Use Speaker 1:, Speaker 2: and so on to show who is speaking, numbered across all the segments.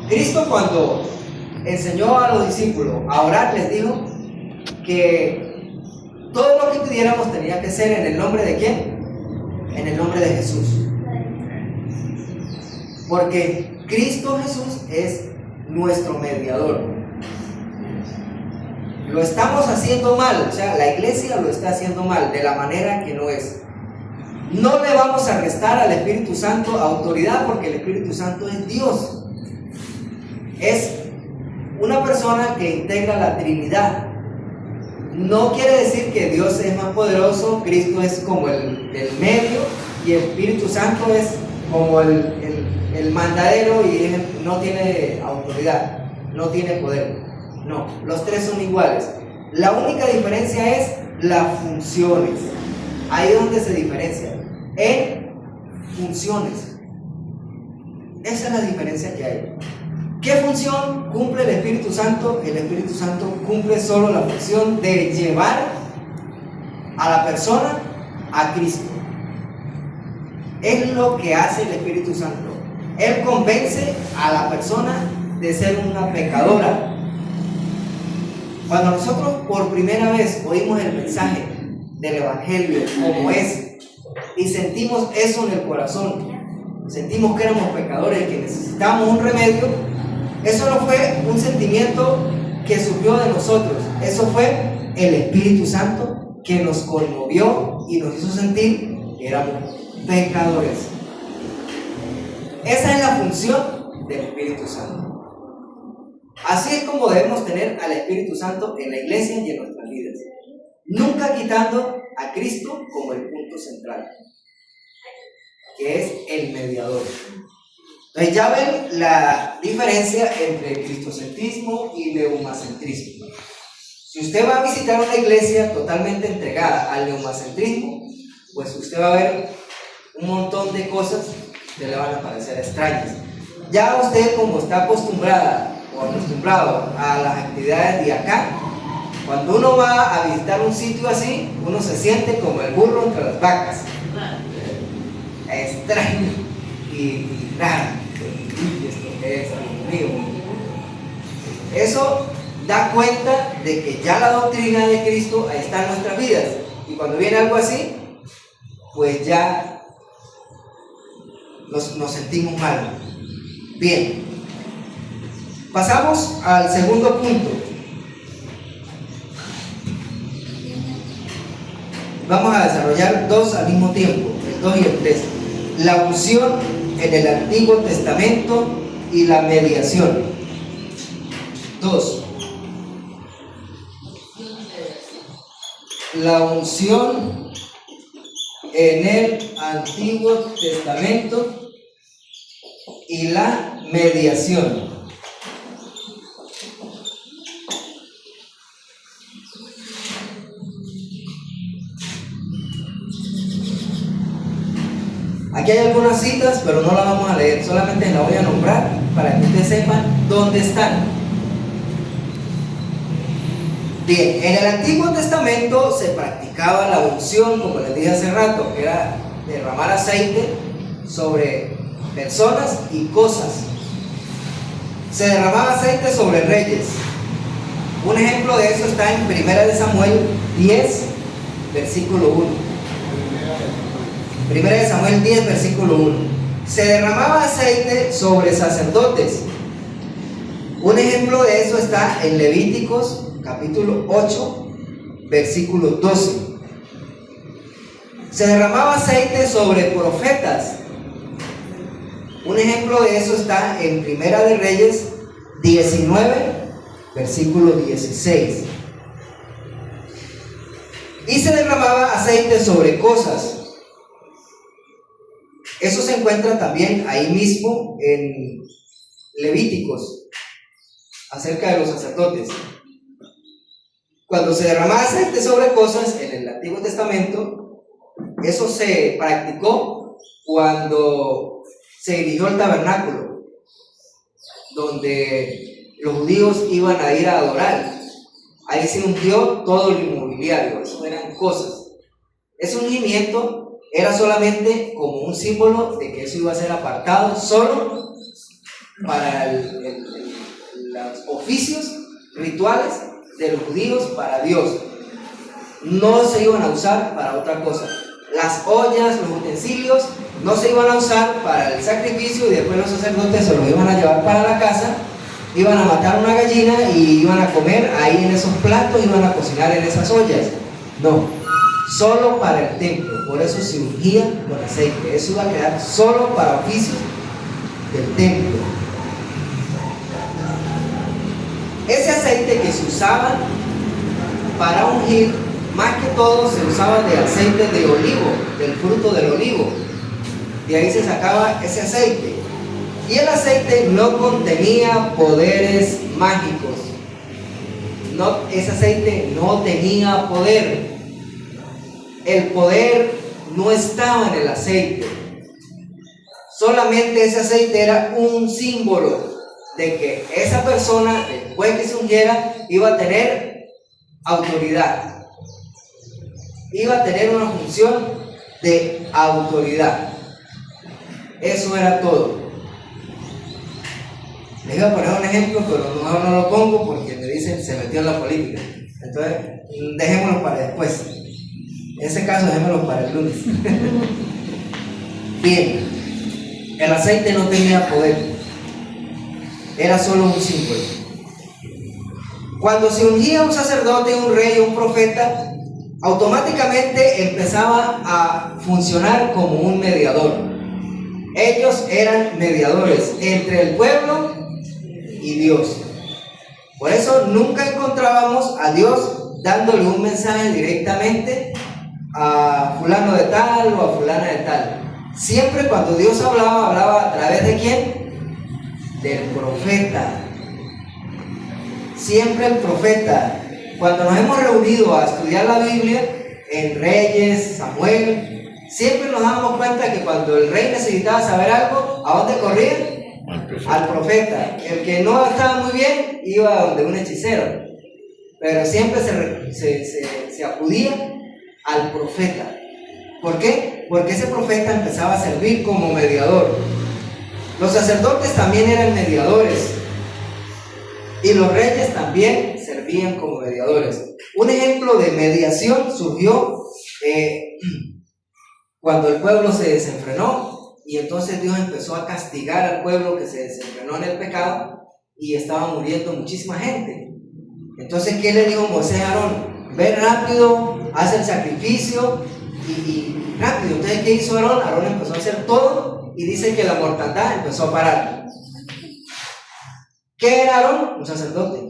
Speaker 1: Cristo, cuando enseñó a los discípulos a orar, les dijo que todo lo que pidiéramos tenía que ser en el nombre de ¿quién? En el nombre de Jesús. Porque Cristo Jesús es nuestro mediador. Lo estamos haciendo mal, o sea, la iglesia lo está haciendo mal, de la manera que no es. No le vamos a restar al Espíritu Santo autoridad, porque el Espíritu Santo es Dios. Es una persona que integra la Trinidad. No quiere decir que Dios es más poderoso, Cristo es como el medio y el Espíritu Santo es como el mandadero y no tiene autoridad, no tiene poder. No, los tres son iguales. La única diferencia es las funciones. Ahí es donde se diferencia. En funciones. Esa es la diferencia que hay. ¿Qué función cumple el Espíritu Santo? El Espíritu Santo cumple solo la función de llevar a la persona a Cristo. Es lo que hace el Espíritu Santo. Él convence a la persona de ser una pecadora. Cuando nosotros por primera vez oímos el mensaje del Evangelio como es y sentimos eso en el corazón, sentimos que éramos pecadores y que necesitábamos un remedio, eso no fue un sentimiento que surgió de nosotros, eso fue el Espíritu Santo que nos conmovió y nos hizo sentir que éramos pecadores. Esa es la función del Espíritu Santo. Así es como debemos tener al Espíritu Santo en la iglesia y en nuestras vidas, nunca quitando a Cristo como el punto central, que es el mediador. Entonces ya ven la diferencia entre cristocentrismo y neumacentrismo. Si usted va a visitar una iglesia totalmente entregada al neumacentrismo, pues usted va a ver un montón de cosas que le van a parecer extrañas. Ya usted, como está acostumbrado a las actividades de acá, cuando uno va a visitar un sitio así, uno se siente como el burro entre las vacas. Extraño y raro. Esto es, Dios mío. Eso da cuenta de que ya la doctrina de Cristo está en nuestras vidas. Y cuando viene algo así, pues ya nos sentimos mal. Bien. Pasamos al segundo punto. Vamos a desarrollar dos al mismo tiempo, el 2 y el 3. La unción en el Antiguo Testamento y la mediación. 2. La unción en el Antiguo Testamento y la mediación. Aquí hay algunas citas, pero no las vamos a leer, solamente las voy a nombrar para que ustedes sepan dónde están. Bien, en el Antiguo Testamento se practicaba la unción, como les dije hace rato, que era derramar aceite sobre personas y cosas. Se derramaba aceite sobre reyes. Un ejemplo de eso está en 1 Samuel 10, versículo 1. 1 Samuel 10, versículo 1. Se derramaba aceite sobre sacerdotes. Un ejemplo de eso está en Levíticos, capítulo 8, versículo 12. Se derramaba aceite sobre profetas. Un ejemplo de eso está en 1 de Reyes 19, versículo 16. Y se derramaba aceite sobre cosas. Eso se encuentra también ahí mismo en Levíticos, acerca de los sacerdotes. Cuando se derramaba aceite sobre cosas en el Antiguo Testamento, eso se practicó cuando se erigió el tabernáculo, donde los judíos iban a ir a adorar. Ahí se ungió todo el inmobiliario, eso eran cosas. Ese ungimiento era solamente como un símbolo de que eso iba a ser apartado solo para los oficios rituales de los judíos para Dios. No se iban a usar para otra cosa. Las ollas, los utensilios, no se iban a usar para el sacrificio y después los sacerdotes se los iban a llevar para la casa, iban a matar una gallina y iban a comer ahí en esos platos, iban a cocinar en esas ollas. No, solo para el templo. Por eso se ungía con aceite. Eso iba a quedar solo para oficios del templo. Ese aceite que se usaba para ungir, más que todo se usaba de aceite de olivo, del fruto del olivo. De ahí se sacaba ese aceite. Y el aceite no contenía poderes mágicos. No, ese aceite no tenía poder. El poder no estaba en el aceite. Solamente ese aceite era un símbolo de que esa persona, después que se ungiera, iba a tener autoridad. Iba a tener una función de autoridad. Eso era todo. Les iba a poner un ejemplo, pero mejor no lo pongo porque me dicen se metió en la política. Entonces, dejémoslo para después. En ese caso, dejémoslo para el lunes. Bien, el aceite no tenía poder. Era solo un símbolo. Cuando se ungía un sacerdote, un rey o un profeta, automáticamente empezaba a funcionar como un mediador. Ellos eran mediadores entre el pueblo y Dios. Por eso nunca encontrábamos a Dios dándole un mensaje directamente a fulano de tal o a fulana de tal. Siempre cuando Dios hablaba a través de ¿quién? Del profeta. Siempre el profeta. Cuando nos hemos reunido a estudiar la Biblia, en Reyes, Samuel, siempre nos damos cuenta que cuando el rey necesitaba saber algo, ¿a dónde corría? Al profeta. El que no estaba muy bien, iba a donde un hechicero. Pero siempre se acudía al profeta. ¿Por qué? Porque ese profeta empezaba a servir como mediador. Los sacerdotes también eran mediadores. Y los reyes también servían como mediadores. Un ejemplo de mediación surgió cuando el pueblo se desenfrenó y entonces Dios empezó a castigar al pueblo que se desenfrenó en el pecado y estaba muriendo muchísima gente. Entonces, ¿qué le dijo Moisés a Aarón? Ve rápido, haz el sacrificio y rápido. Entonces, ¿qué hizo Aarón? Aarón empezó a hacer todo y dice que la mortandad empezó a parar. ¿Qué era Aarón? Un sacerdote.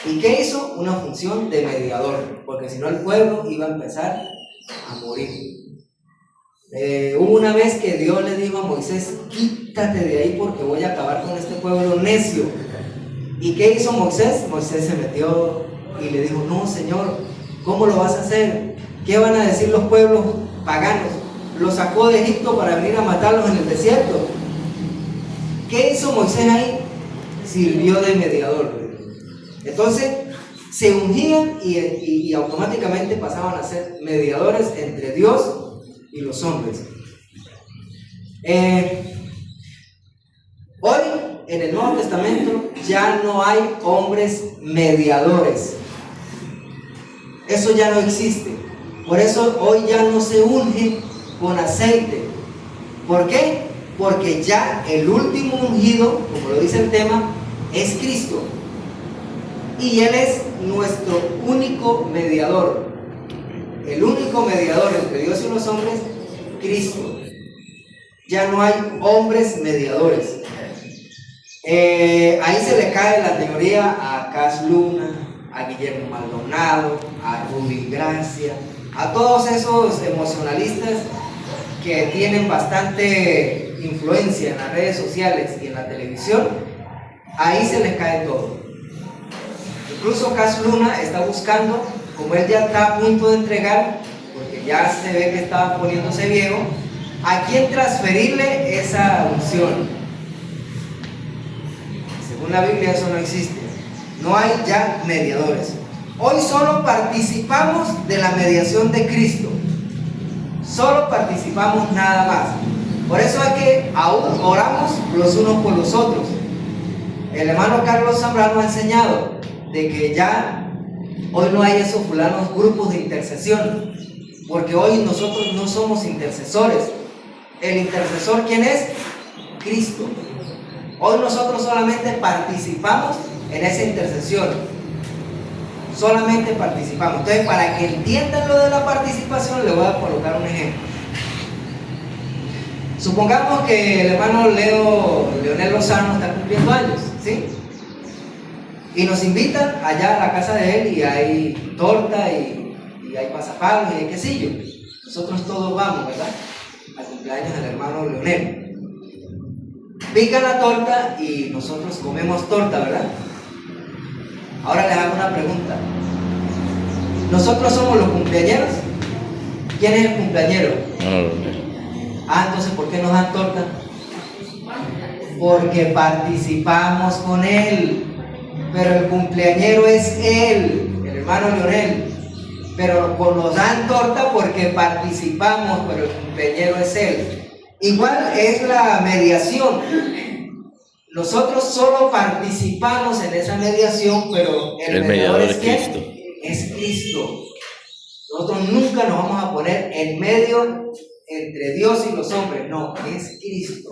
Speaker 1: ¿Y qué hizo? Una función de mediador, porque si no el pueblo iba a empezar a morir. Hubo una vez que Dios le dijo a Moisés: quítate de ahí porque voy a acabar con este pueblo necio. ¿Y qué hizo Moisés? Moisés se metió y le dijo: no, Señor, ¿cómo lo vas a hacer? ¿Qué van a decir los pueblos paganos? Los sacó de Egipto para venir a matarlos en el desierto. ¿Qué hizo Moisés ahí? Sirvió de mediador. Entonces se ungían y automáticamente pasaban a ser mediadores entre Dios y los hombres. Hoy en el Nuevo Testamento ya no hay hombres mediadores. Eso ya no existe. Por eso hoy ya no se unge con aceite. ¿Por qué? Porque ya el último ungido, como lo dice el tema, es Cristo. Y Él es nuestro único mediador. El único mediador entre Dios y los hombres, Cristo. Ya no hay hombres mediadores. Ahí se le cae la teoría a Cas Luna, a Guillermo Maldonado, a Rudy Gracia, a todos esos emocionalistas que tienen bastante influencia en las redes sociales y en la televisión. Ahí se les cae todo. Incluso Cas Luna está buscando, como él ya está a punto de entregar, porque ya se ve que está poniéndose viejo, a quién transferirle esa unción. Según la Biblia eso no existe. No hay ya mediadores. Hoy solo participamos de la mediación de Cristo. Solo participamos, nada más. Por eso es que aún oramos los unos por los otros. El hermano Carlos Zambrano ha enseñado de que ya hoy no hay esos fulanos grupos de intercesión, porque hoy nosotros no somos intercesores. El intercesor, ¿quién es? Cristo. Hoy nosotros solamente participamos en esa intercesión. Solamente participamos. Entonces, para que entiendan lo de la participación, les voy a colocar un ejemplo. Supongamos que el hermano Leonel Lozano está cumpliendo años, ¿sí? Y nos invitan allá a la casa de él y hay torta y hay pasapalos y hay quesillo. Nosotros todos vamos, ¿verdad? Al cumpleaños del hermano Leonel. Pican la torta y nosotros comemos torta, ¿verdad? Ahora les hago una pregunta. ¿Nosotros somos los cumpleañeros? ¿Quién es el cumpleañero? Entonces, ¿por qué nos dan torta? Porque participamos con él. Pero el cumpleañero es él, el hermano Leonel. Pero nos dan torta porque participamos, pero el cumpleañero es él. Igual es la mediación. Nosotros solo participamos en esa mediación, pero el mediador es Cristo. Es Cristo. Nosotros nunca nos vamos a poner en medio entre Dios y los hombres. No, es Cristo.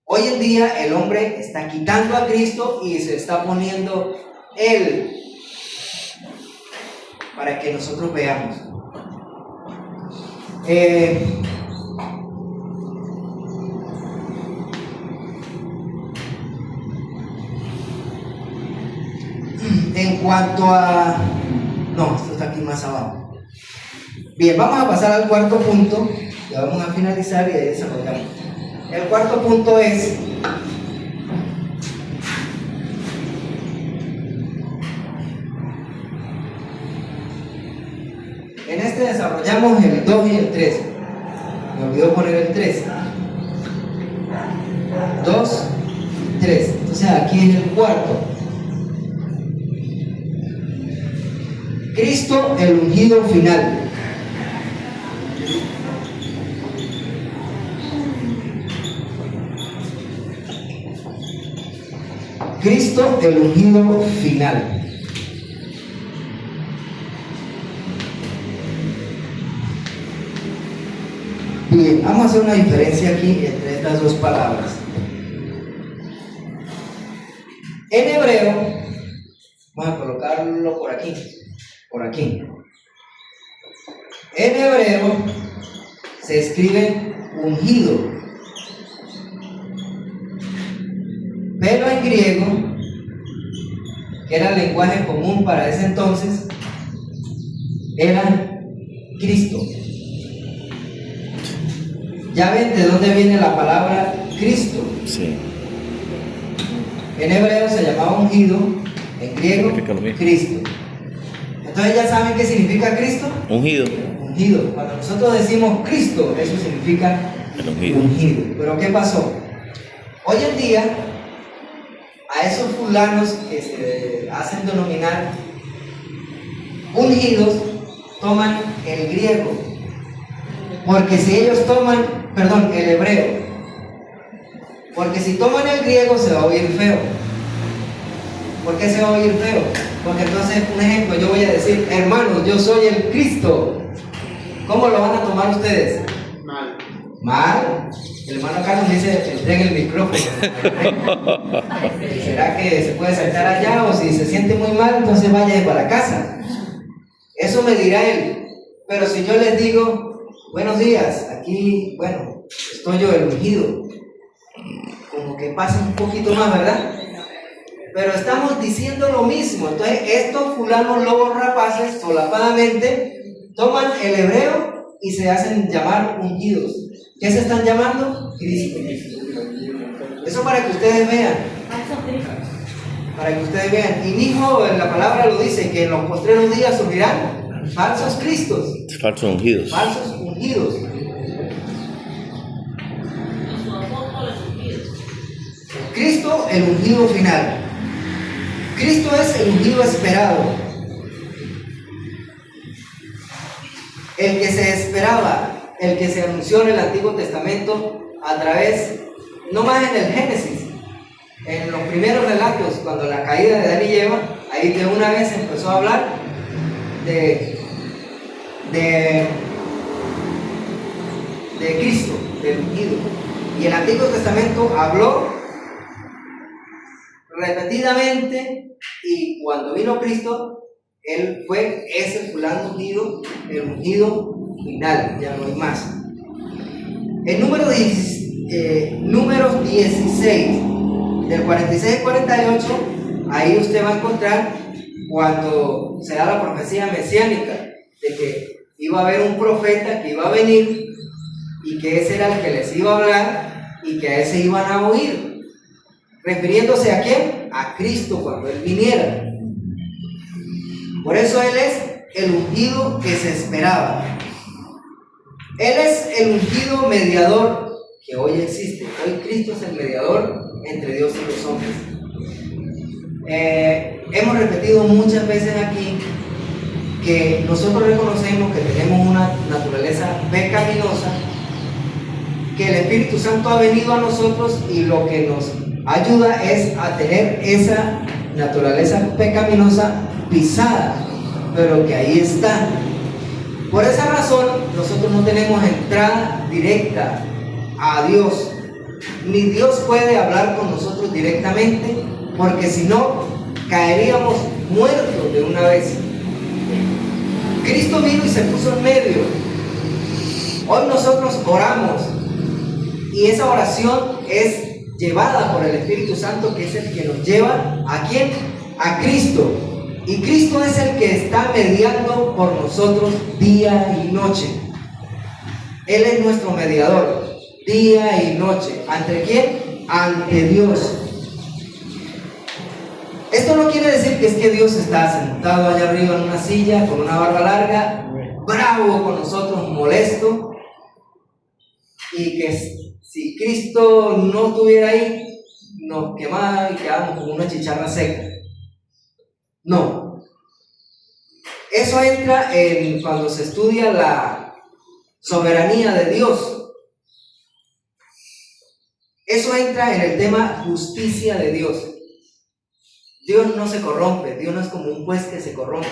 Speaker 1: Hoy en día el hombre está quitando a Cristo y se está poniendo Él para que nosotros veamos. En cuanto a... No, esto está aquí más abajo. Bien, vamos a pasar al cuarto punto. Ya vamos a finalizar y ahí desarrollamos. El cuarto punto es... En este desarrollamos el 2 y el 3. Me olvidó poner el 3. 2, 3. Entonces aquí es el cuarto. Cristo, el ungido final. Cristo, el ungido final. Bien, vamos a hacer una diferencia aquí entre estas dos palabras. En hebreo, vamos a colocarlo por aquí. En hebreo se escribe ungido, pero en griego, que era el lenguaje común para ese entonces, era Cristo. ¿Ya ven de dónde viene la palabra Cristo? Sí. En hebreo se llamaba ungido, en griego Cristo. Entonces ya saben qué significa Cristo. Ungido. Cuando nosotros decimos Cristo, eso significa ungido. Pero ¿qué pasó? Hoy en día, a esos fulanos que se hacen denominar ungidos, toman el griego. Porque si ellos toman, el hebreo. Porque si toman el griego se va a oír feo. ¿Por qué se va a oír feo? Porque entonces, un ejemplo, yo voy a decir, hermanos, yo soy el Cristo. ¿Cómo lo van a tomar ustedes? Mal. El hermano Carlos dice, entregue el micrófono. ¿Será que se puede saltar allá? O si se siente muy mal, entonces vaya para casa. Eso me dirá él. Pero si yo les digo, buenos días, aquí, estoy yo, el ungido, como que pasa un poquito más, ¿verdad? Pero estamos diciendo lo mismo. Entonces, estos fulanos lobos rapaces solapadamente toman el hebreo y se hacen llamar ungidos. ¿Qué se están llamando? Cristo. Eso para que ustedes vean. Para que ustedes vean. Y mismo la palabra lo dice, que en los postreros días surgirán falsos cristos. Falsos ungidos. Falsos ungidos. Cristo, el ungido final. Cristo es el ungido esperado. El que se esperaba, el que se anunció en el Antiguo Testamento a través, no más en el Génesis, en los primeros relatos, cuando la caída de Adán y Eva, ahí de una vez empezó a hablar de Cristo, del ungido. Y el Antiguo Testamento habló repetidamente, y cuando vino Cristo, Él fue ese fulano ungido, el ungido final, ya no hay más. En Números 16, del 46 al 48, ahí usted va a encontrar cuando se da la profecía mesiánica de que iba a haber un profeta que iba a venir y que ese era el que les iba a hablar y que a ese iban a oír, refiriéndose ¿a quién? A Cristo cuando Él viniera. Por eso Él es el ungido que se esperaba. Él es el ungido mediador que hoy existe. Hoy Cristo es el mediador entre Dios y los hombres. Hemos repetido muchas veces aquí que nosotros reconocemos que tenemos una naturaleza pecaminosa, que el Espíritu Santo ha venido a nosotros y lo que nos ayuda es a tener esa naturaleza pecaminosa pisada, pero que ahí está. Por esa razón nosotros no tenemos entrada directa a Dios, ni Dios puede hablar con nosotros directamente, porque si no caeríamos muertos de una vez. Cristo vino y se puso en medio. Hoy nosotros oramos y esa oración es llevada por el Espíritu Santo, que es el que nos lleva ¿a quién? A Cristo. Y Cristo es el que está mediando por nosotros día y noche. Él es nuestro mediador, día y noche. ¿Ante quién? Ante Dios. Esto no quiere decir que es que Dios está sentado allá arriba en una silla con una barba larga, bravo con nosotros, molesto, y que si Cristo no estuviera ahí, nos quemaba y quedábamos como una chicharra seca. No. Eso entra en cuando se estudia la soberanía de Dios. Eso entra en el tema justicia de Dios. Dios no se corrompe, Dios no es como un juez que se corrompe,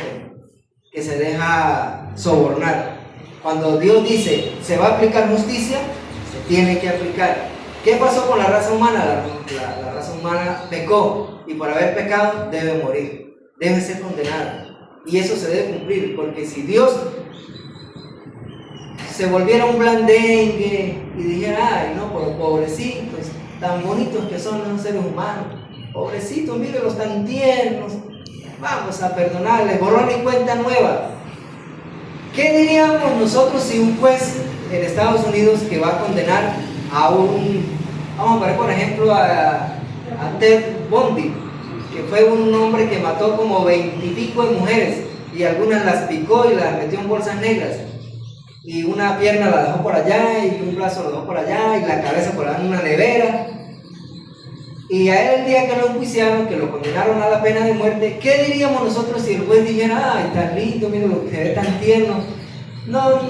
Speaker 1: que se deja sobornar. Cuando Dios dice, se va a aplicar justicia, se tiene que aplicar. ¿Qué pasó con la raza humana? La raza humana pecó y por haber pecado debe morir, debe ser condenada. Y eso se debe cumplir, porque si Dios se volviera un blandengue y dijera, ay no, pobrecitos, tan bonitos que son los seres humanos, pobrecitos, mírenlos tan tiernos, vamos a perdonarles, borrón y cuenta nueva. ¿Qué diríamos nosotros si un juez en Estados Unidos que va a condenar a vamos a poner por ejemplo a Ted Bundy, que fue un hombre que mató como 20 y pico de mujeres y algunas las picó y las metió en bolsas negras, y una pierna la dejó por allá y un brazo lo dejó por allá y la cabeza por allá en una nevera, y a él el día que lo enjuiciaron, que lo condenaron a la pena de muerte, ¿qué diríamos nosotros si el juez dijera, ay, tan lindo, mira lo que se ve tan tierno, no,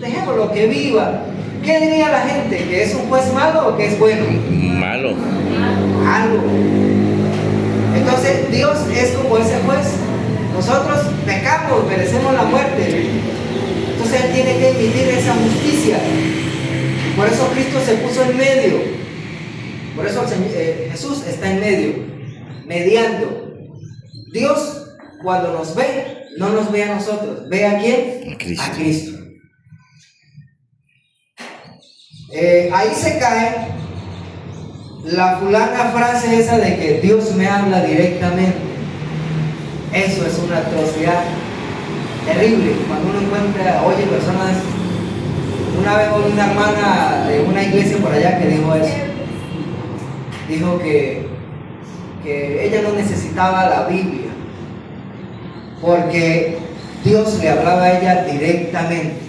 Speaker 1: dejémoslo que viva? ¿Qué diría la gente? ¿Que es un juez malo o que es bueno?
Speaker 2: Malo.
Speaker 1: Malo. Entonces Dios es como ese juez. Nosotros pecamos, merecemos la muerte. Entonces Él tiene que emitir esa justicia. Por eso Cristo se puso en medio. Por eso Jesús está en medio, mediando. Dios, cuando nos ve, no nos ve a nosotros. ¿Ve a quién?
Speaker 2: A Cristo.
Speaker 1: A Cristo. Ahí se cae la fulana frase esa de que Dios me habla directamente. Eso es una atrocidad terrible. Cuando uno encuentra, oye, personas. Una vez oí una hermana de una iglesia por allá que dijo eso. Dijo que ella no necesitaba la Biblia porque Dios le hablaba a ella directamente.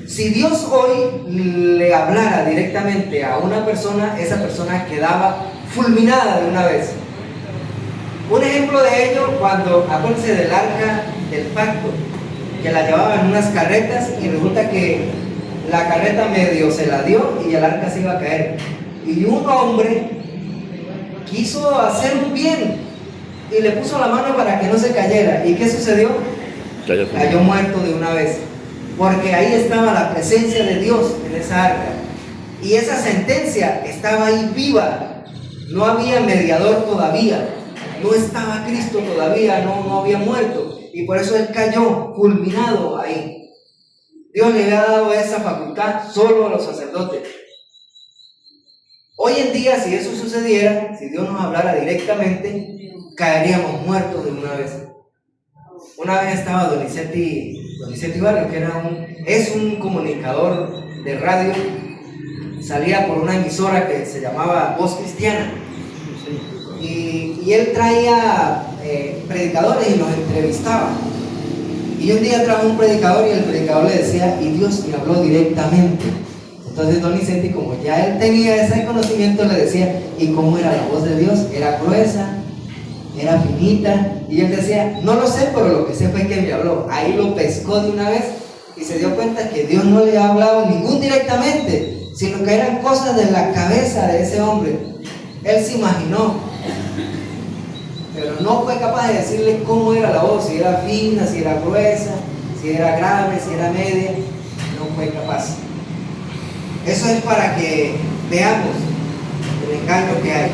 Speaker 1: Si Dios hoy le hablara directamente a una persona, esa persona quedaba fulminada de una vez. Un ejemplo de ello, cuando, acuérdense del arca del pacto, que la llevaban en unas carretas y resulta que la carreta medio se la dio y el arca se iba a caer. Y un hombre quiso hacer un bien y le puso la mano para que no se cayera. ¿Y qué sucedió? Cayó muerto de una vez. Porque ahí estaba la presencia de Dios en esa arca. Y esa sentencia estaba ahí viva. No había mediador todavía. No estaba Cristo todavía, no había muerto. Y por eso él cayó fulminado ahí. Dios le había dado esa facultad solo a los sacerdotes. Hoy en día, si eso sucediera, si Dios nos hablara directamente, caeríamos muertos de una vez. Una vez estaba Donizetti Barrio, que es un comunicador de radio, salía por una emisora que se llamaba Voz Cristiana. Y él traía predicadores y los entrevistaba. Y un día trajo un predicador y el predicador le decía, y Dios me habló directamente. Entonces Donizetti, como ya él tenía ese conocimiento, le decía, ¿y cómo era la voz de Dios? ¿Era gruesa? ¿Era finita? Y él decía, no lo sé, pero lo que sé fue que me habló. Ahí lo pescó de una vez y se dio cuenta que Dios no le ha hablado ningún directamente, sino que eran cosas de la cabeza de ese hombre. Él se imaginó, pero no fue capaz de decirle cómo era la voz, si era fina, si era gruesa, si era grave, si era media. No fue capaz. Eso es para que veamos el engaño que hay.